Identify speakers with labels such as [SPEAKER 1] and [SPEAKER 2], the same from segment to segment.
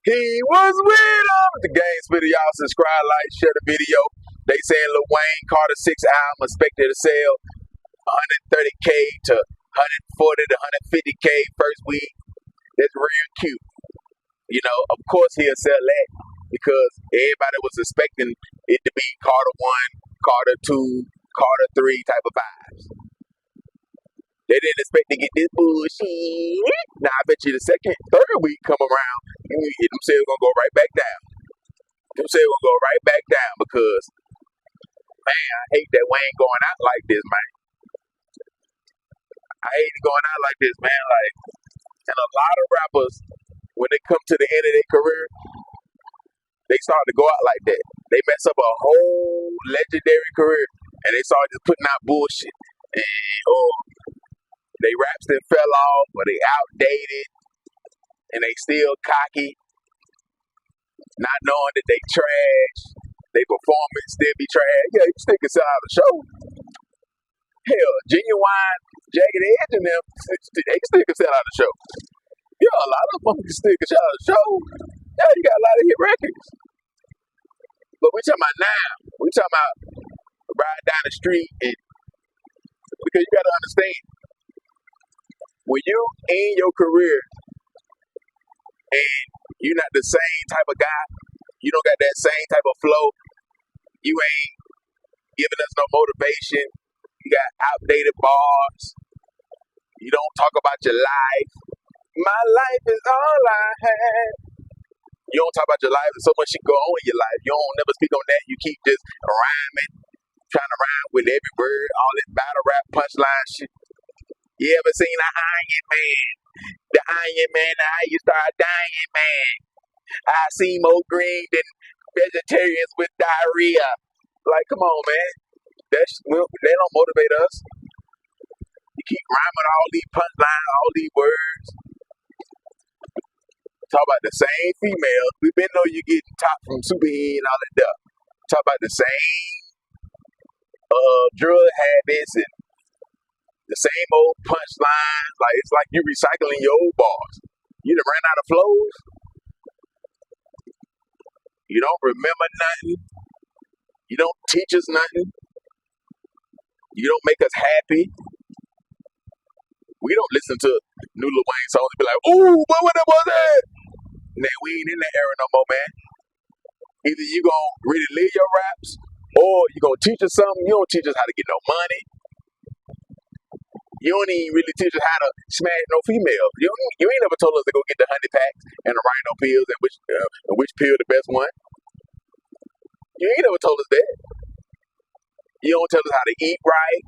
[SPEAKER 1] He was with him. The game spitter, y'all subscribe, like, share the video. They saying Lil Wayne caught a 6 album, expected to sell 130K to 140 to 150K first week. That's real cute. You know, of course he'll sell that because everybody was expecting it to be Carter 1, Carter 2, Carter 3 type of vibes. They didn't expect to get this bullshit. Now I bet you the third week come around, them sales gonna go right back down. Them sales gonna go right back down because, man, I hate that Wayne going out like this, man. I hate going out like this, man. Like, and a lot of rappers, when they come to the end of their career, they start to go out like that. They mess up a whole legendary career, and they start just putting out bullshit. And they raps that fell off, or they outdated, and they still cocky, not knowing that they trash. They performance still be trash. Yeah, you still can sell out the show. Hell, Genuine, Jagged Edge, and them, they still can sell out the show. Yeah, a lot of them still can sell out the show. Yeah, you got a lot of hit records. But we talking about now. We talking about riding down the street, and because you got to understand, when you in your career and you're not the same type of guy, you don't got that same type of flow, you ain't giving us no motivation, you got outdated bars, you don't talk about your life. My life is all I had. You don't talk about your life, and so much shit go on in your life. You don't never speak on that. You keep just rhyming, trying to rhyme with every word, all that battle rap punchline shit. You ever seen an Iron Man? The Iron Man, how you start dying, man. I see more green than vegetarians with diarrhea. Like, come on, man. They don't motivate us. You keep rhyming all these punchlines, all these words. Talk about the same females. We been know you getting top from Superhead and all that stuff. Talk about the same drug habits and the same old punchlines. Like, it's like you recycling your old bars. You done ran out of flows. You don't remember nothing. You don't teach us nothing. You don't make us happy. We don't listen to new Lil Wayne songs and be like, ooh, what was that? Man, we ain't in that era no more, man. Either you gonna really live your raps, or you gonna teach us something. You don't teach us how to get no money. You don't even really teach us how to smash no females. You ain't never told us to go get the honey packs and the rhino pills and which pill the best one. You ain't never told us that. You don't tell us how to eat right.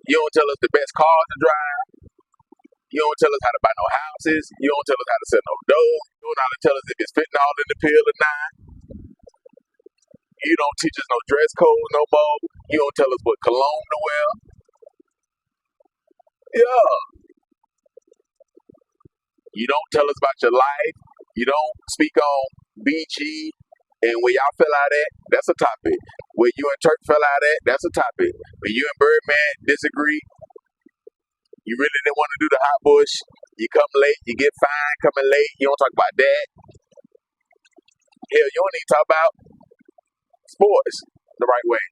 [SPEAKER 1] You don't tell us the best cars to drive. You don't tell us how to buy no houses. You don't tell us how to sell no dough. You don't know how to tell us if it's fitting all in the pill or not. You don't teach us no dress codes no more. You don't tell us what cologne to wear. Yeah. You don't tell us about your life. You don't speak on BG and where y'all fell out at. That's a topic. Where you and Turk fell out at. That's a topic. When you and Birdman disagree. You really didn't want to do the hot bush. You come late, you get fined coming late. You don't talk about that. Hell, you don't even talk about sports the right way.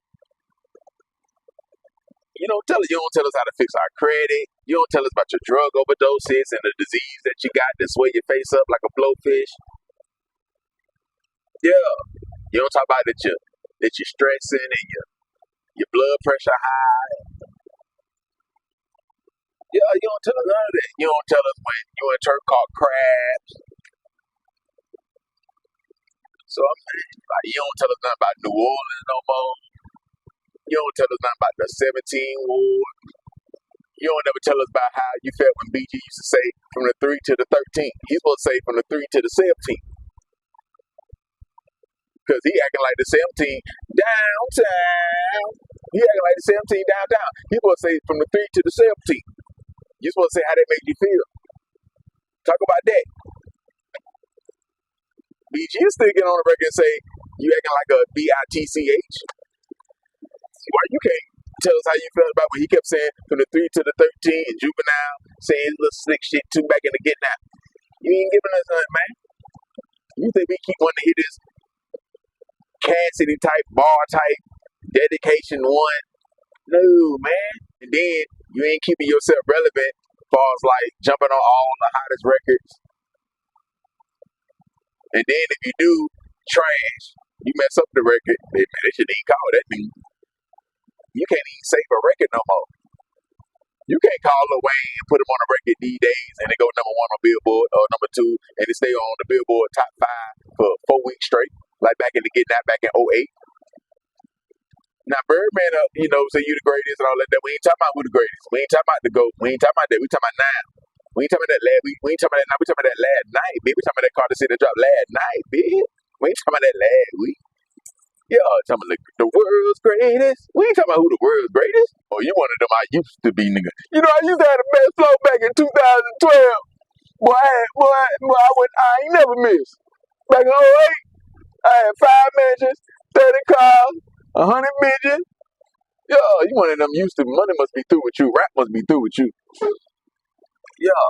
[SPEAKER 1] You don't tell us how to fix our credit. You don't tell us about your drug overdoses and the disease that you got that swell your face up like a blowfish. Yeah. You don't talk about that you're stressing and your blood pressure high. Yeah, you don't tell us none of that. You don't tell us when you and Turk caught crabs. So I'm saying, like, you don't tell us nothing about New Orleans no more. You don't tell us nothing about the 17 War. You don't ever tell us about how you felt when BG used to say from the 3 to the 13. He's supposed to say from the 3 to the 17. Because he acting like the 17 downtown. He acting like the 17 downtown. He's supposed to say from the 3 to the 17. You're supposed to say how that made you feel. Talk about that. BG is still get on the record and say, you acting like a bitch. Why you can't tell us how you felt about when he kept saying from the 3 to the 13 and Juvenile saying little slick shit too back in the getting out. You ain't giving us nothing, man. You think we keep wanting to hear this Cassidy type, bar type, dedication one? No, man. And then you ain't keeping yourself relevant as far as like jumping on all the hottest records. And then if you do trash, you mess up the record, man, they shouldn't even call that thing. You can't even save a record no more. You can't call Lil Wayne and put him on a record these days and they go number one on Billboard or number two and they stay on the Billboard top 5 for 4 weeks straight, like back in the Get That back in 08. Now Birdman, say you the greatest and all that. We ain't talking about who the greatest. We ain't talking about the GOAT. We ain't talking about that. We talking about now. We ain't talking about that last week. We ain't talking about that now. We talking about that last night, bitch. We talking about that Carter City that dropped last night, bitch. We ain't talking about that last week. Y'all talking about the world's greatest. We ain't talking about who the world's greatest. Oh, you one of them I used to be, nigga. You know, I used to have the best flow back in 2012. Boy, I ain't never missed. Back in 08, I had 5 mansions, 30 cars, 100 bitches. Yo, you one of them used to. Money must be through with you. Rap must be through with you. Yo,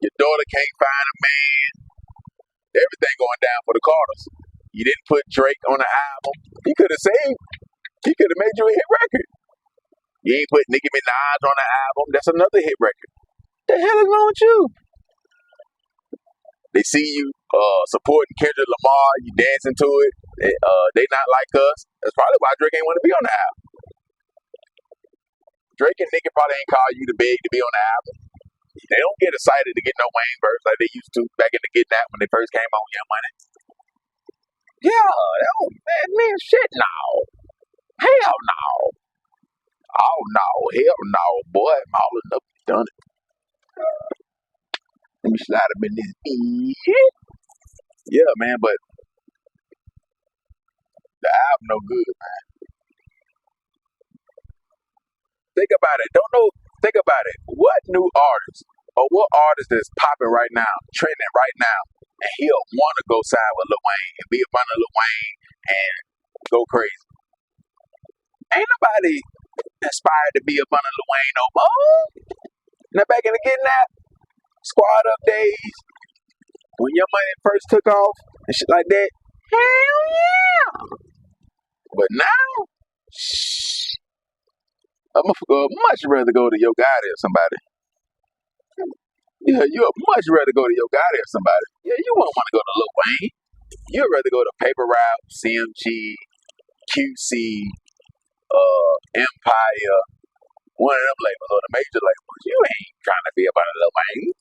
[SPEAKER 1] your daughter can't find a man. Everything going down for the Carters. You didn't put Drake on the album. He could have saved. He could have made you a hit record. You ain't put Nicki Minaj on the album. That's another hit record. The hell is wrong with you? They see you supporting Kendrick Lamar. You dancing to it. They not like us. That's probably why Drake ain't want to be on the album. Drake and Nicki probably ain't call you to beg to be on the album. They don't get excited to get no Wayne verse like they used to back in the Get That when they first came on Young Money. Yeah, man, shit, no. Hell no. Oh no, hell no, boy. I'm all enough done it. Let me slide up in this. Yeah, man, but the album no good, man. Think about it. Think about it. What new artist or what artist is popping right now, trending right now, and he'll want to go sign with Lil Wayne and be up under Lil Wayne and go crazy? Ain't nobody inspired to be up under Lil Wayne no more. Now back in the Getting That Squad Up days, when Your Money first took off and shit like that, hell yeah. But now, I'm much rather go to Yo Gotti or somebody. Yeah, you'd much rather go to Yo Gotti or somebody. Yeah, you won't want to go to Lil Wayne. You'd rather go to Paper Route, CMG, QC, Empire, one of them labels or the major labels. You ain't trying to be up under Lil Wayne.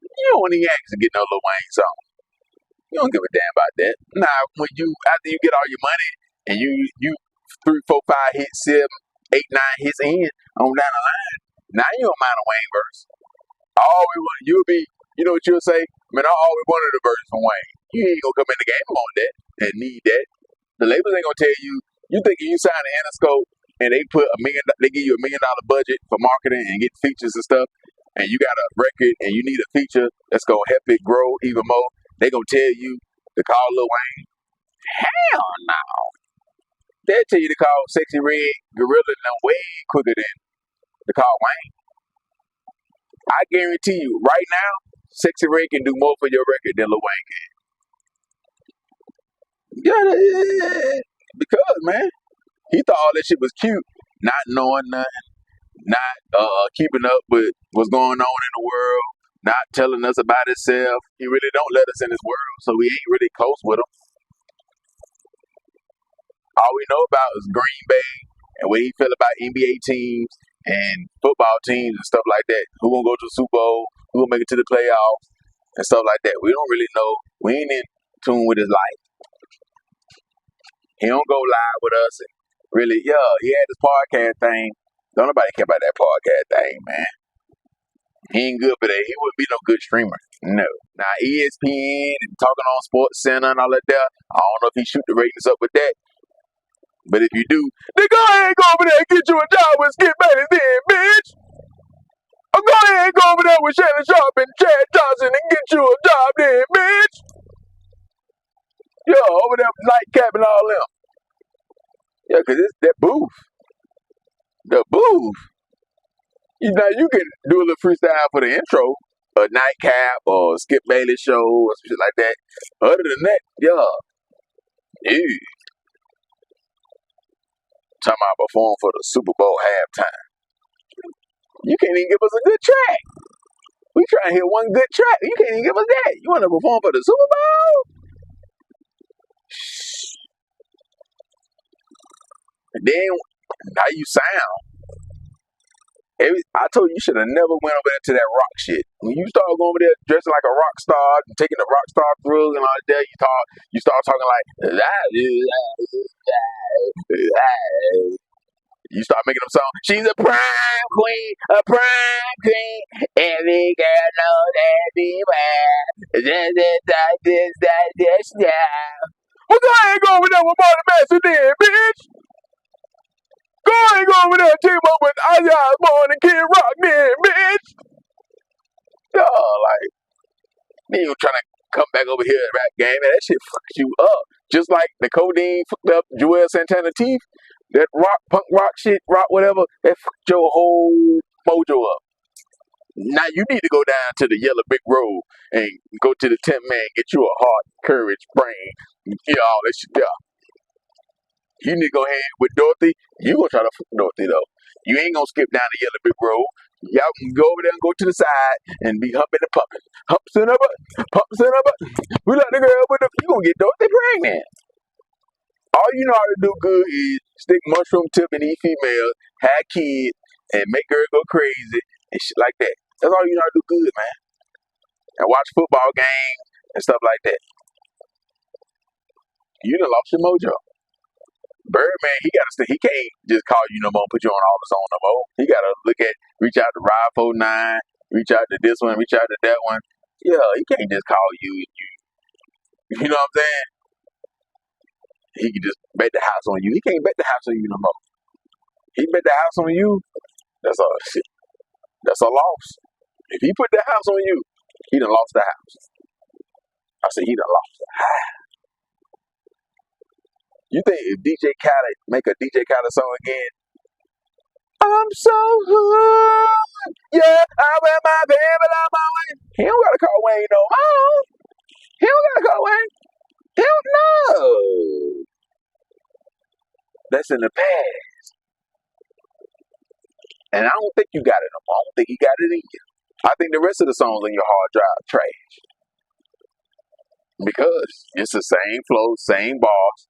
[SPEAKER 1] You don't even actually get no Lil Wayne song. You don't give a damn about that. Now, after you get all your money and you 3, 4, 5 hits, 7, 8, 9 hits in on down the line, now you don't mind a Wayne verse. You know what you'll say? Man, I always wanted a verse from Wayne. You ain't gonna come in the game on that and need that. The labels ain't gonna tell you. You think you sign an Interscope and they give you $1 million budget for marketing and get features and stuff, and you got a record and you need a feature that's gonna help it grow even more. They gonna tell you to call Lil Wayne. Hell no. They'll tell you to call Sexy Red Gorilla way quicker than to call Wayne. I guarantee you, right now, Sexy Red can do more for your record than Lil Wayne can. Yeah, because, man, he thought all that shit was cute, not knowing nothing, not keeping up with what's going on in the world, not telling us about himself. He really don't let us in his world, so we ain't really close with him. All we know about is Green Bay and what he feel about NBA teams and football teams and stuff like that. Who gonna go to the Super Bowl? Who gonna make it to the playoffs and stuff like that? We don't really know. We ain't in tune with his life. He don't go live with us and really, he had this podcast thing. Don't nobody care about that podcast thing, man. He ain't good for that. He wouldn't be no good streamer. No. Now ESPN and talking on Sports Center and all that there, I don't know if he shoot the ratings up with that. But if you do, then go ahead and go over there and get you a job with Skip Bayless then, bitch. Or go ahead and go over there with Shannon Sharp and Chad Johnson and get you a job then, bitch. Yeah, over there with Nightcap and all them. Yeah, because it's that booth. The booth. Now, you can do a little freestyle for the intro, a nightcap or a Skip Bailey show or some shit like that. Other than that, yeah. Talking about perform for the Super Bowl halftime. You can't even give us a good track. We trying to hit one good track. You can't even give us that. You want to perform for the Super Bowl? And then how you sound? I told you you should have never went over there to that rock shit. When you start going over there dressing like a rock star and taking the rock star through and all that, you start talking like you start making them songs. She's a prime queen, Every girl knows everywhere. Well, go ahead and go over there with Marty Master then, bitch. Go ahead and go over there and team up with Ozzy Osbourne and Kid Rock then, bitch. Like, then you trying to come back over here at rap game, and that shit fucks you up. Just like the codeine fucked up Joel Santana teeth. That punk rock shit, rock whatever, that fucked your whole mojo up. Now you need to go down to the Yellow Brick Road and go to the 10th man, get you a heart, courage, brain, all that shit there. You need to go ahead with Dorothy. You gonna try to fuck Dorothy though. You ain't gonna skip down the Yellow Brick Road. Y'all can go over there and go to the side and be humping and pumping. Humps in her butt, pumps in her butt. We like the girl with the, you gonna get Dorothy pregnant. All you know how to do good is stick mushroom tip in these females, have kids, and make girls go crazy and shit like that. That's all you know how to do good, man. And watch football games and stuff like that. You done lost your mojo. Birdman, he can't just call you no more and put you on all the zone no more. He gotta reach out to Ride 49, reach out to this one, reach out to that one. Yeah, he can't just call you. You know what I'm saying? He can just bet the house on you. He can't bet the house on you no more. He bet the house on you. That's a loss. If he put the house on you, he done lost the house. I said he done lost the house. You think if DJ Khaled make a DJ Khaled song again? I'm so hood. Yeah, I wear my baby on my way. He don't gotta call Wayne no more. He don't gotta call Wayne. He don't know. That's in the past. And I don't think you got it no more. I don't think you got it in you. I think the rest of the songs on your hard drive trash. Because it's the same flow, same bars.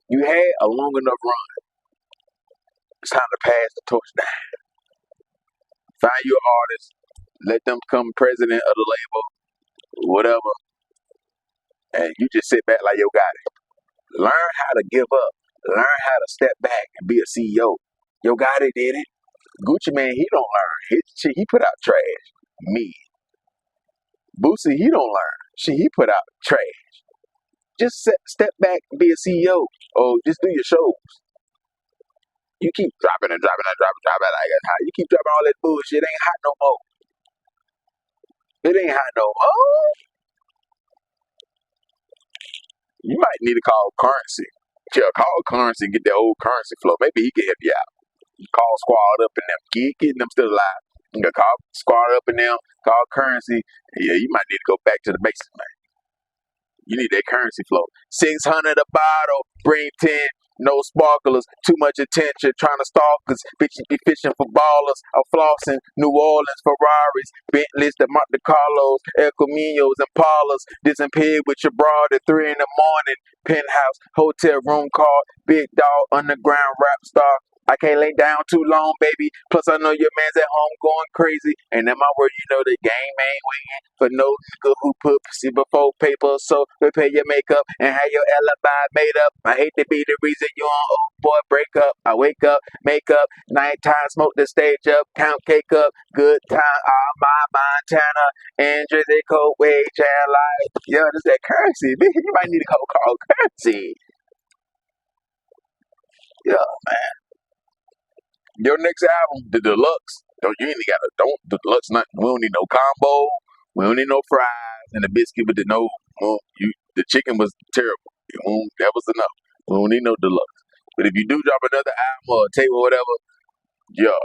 [SPEAKER 1] You had a long enough run. It's time to pass the torch down. Find your artist. Let them become president of the label. Whatever. And you just sit back like yo got it. Learn how to give up. Learn how to step back and be a CEO. Yo Gotti did it. Gucci Man, he don't learn. He put out trash. Me. Boosie, he don't learn. He put out trash. Just step back and be a CEO. Or just do your shows. You keep dropping like that. You keep dropping all that bullshit. It ain't hot no more. It ain't hot no more. You might need to call Currency. Yeah, call Currency and get that old Currency flow. Maybe he can help you out. Call Squad up in them. Getting them still alive. You can call Squad up in them. Call Currency. Yeah, you might need to go back to the basics, man. You need that Currency flow. 600 a bottle. Bring 10. No sparklers, too much attention, trying to stalk us. Bitches be fishing for ballers. I'm flossing New Orleans Ferraris, Bentleys, the Monte Carlos, El Caminos, and Palas. Disappeared with your broad at 3 in the morning. Penthouse, hotel room call, big dog, underground rap star. I can't lay down too long, baby. Plus, I know your man's at home going crazy. And in my word, you know the game ain't waiting for no nigga who put pussy before paper. So prepare your makeup and have your alibi made up. I hate to be the reason you on old boy break up. I wake up, make up, nighttime, smoke the stage up, count cake up, good time, all my Montana, and Jersey coat wage and life. Yo, this that Currency. Bitch, you might need to call Currency. Yeah, man. Your next album, the deluxe. The deluxe. We don't need no combo. We don't need no fries and the biscuit with the chicken was terrible. That was enough. We don't need no deluxe. But if you do drop another album or a tape or whatever, yeah,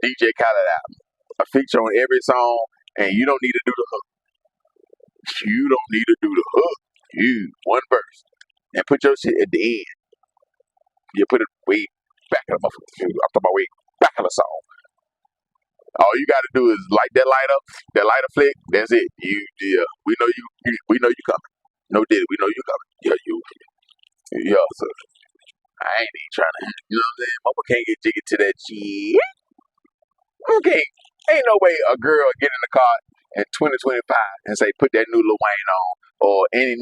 [SPEAKER 1] DJ Khaled album. A feature on every song, and you don't need to do the hook. You don't need to do the hook. You one verse. And put your shit at the end. You put it way back of the motherfucker. I'm talking about way back of the song. All you gotta do is light that lighter flick, that's it. We know you coming. No did we know you coming. Yeah, so I ain't even trying to, you know what I'm saying? Mama can't get jiggy to that shit. Okay. Ain't no way a girl get in the car in 2025 and say, put that new Lil Wayne on, or any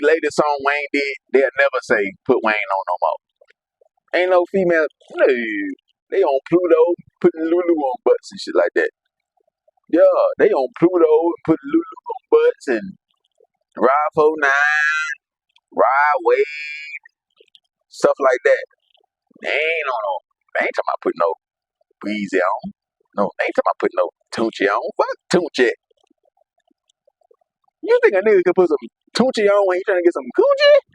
[SPEAKER 1] latest song Wayne did, they'll never say, put Wayne on no more. Ain't no female, no. They on Pluto, putting Lulu on butts and shit like that. Yeah, they on Pluto and putting Lulu on butts and Ride 49, Ride Wave, stuff like that. They ain't talking about putting no Breezy on. No, they ain't talking about putting no Tunchi on. Fuck Tunchi. You think a nigga can put some Tunchi on when he trying to get some coochie?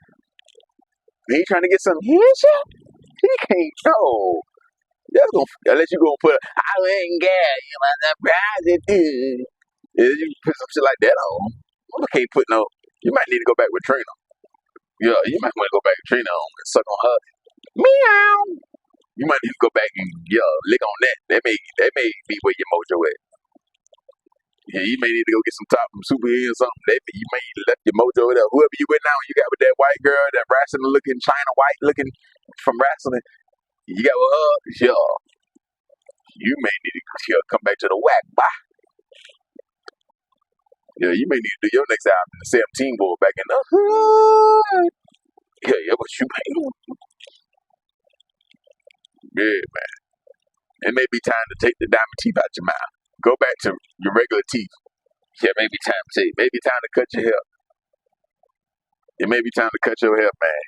[SPEAKER 1] When he trying to get some headshot? He can't. No. That's gonna, unless you gonna put, I ain't got you my surprise it is. Yeah, you put some shit like that on. Mother can't put no. You might need to go back with Trina. Yeah, you might want to go back with Trina on and suck on her. Meow. You might need to go back and lick on that. That may be where your mojo at. Yeah, you may need to go get some top from Super E or something. You may need to left your mojo there. Whoever you with now, you got with that white girl, that wrestling looking, China white looking from wrestling. You got with her, you may need to come back to the whack. Bye. Yeah, you may need to do your next album, the 17 boy back in the hood. Yeah, but you may. Yeah, man. It may be time to take the diamond teeth out your mouth. Go back to your regular teeth. Yeah, it may be time to maybe time to cut your hair. It may be time to cut your hair, man.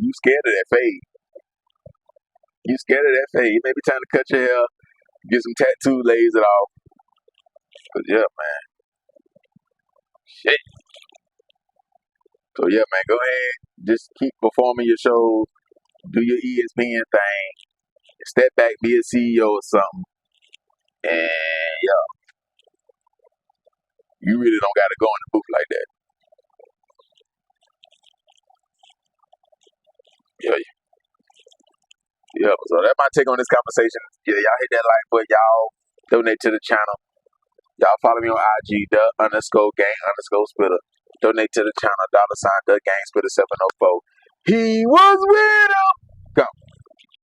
[SPEAKER 1] You scared of that fade. You scared of that fade. It may be time to cut your hair, get some tattoo, lays it off. But yeah, man. Shit. So yeah, man, go ahead. Just keep performing your shows. Do your ESPN thing. Step back, be a CEO or something. And yeah, you really don't gotta go in the booth like that. Yeah. So that's my take on this conversation. Yeah, y'all hit that like button. Y'all donate to the channel. Y'all follow me on IG, _gang_spitter. Donate to the channel, $the gang spitter704. He was with him. Go.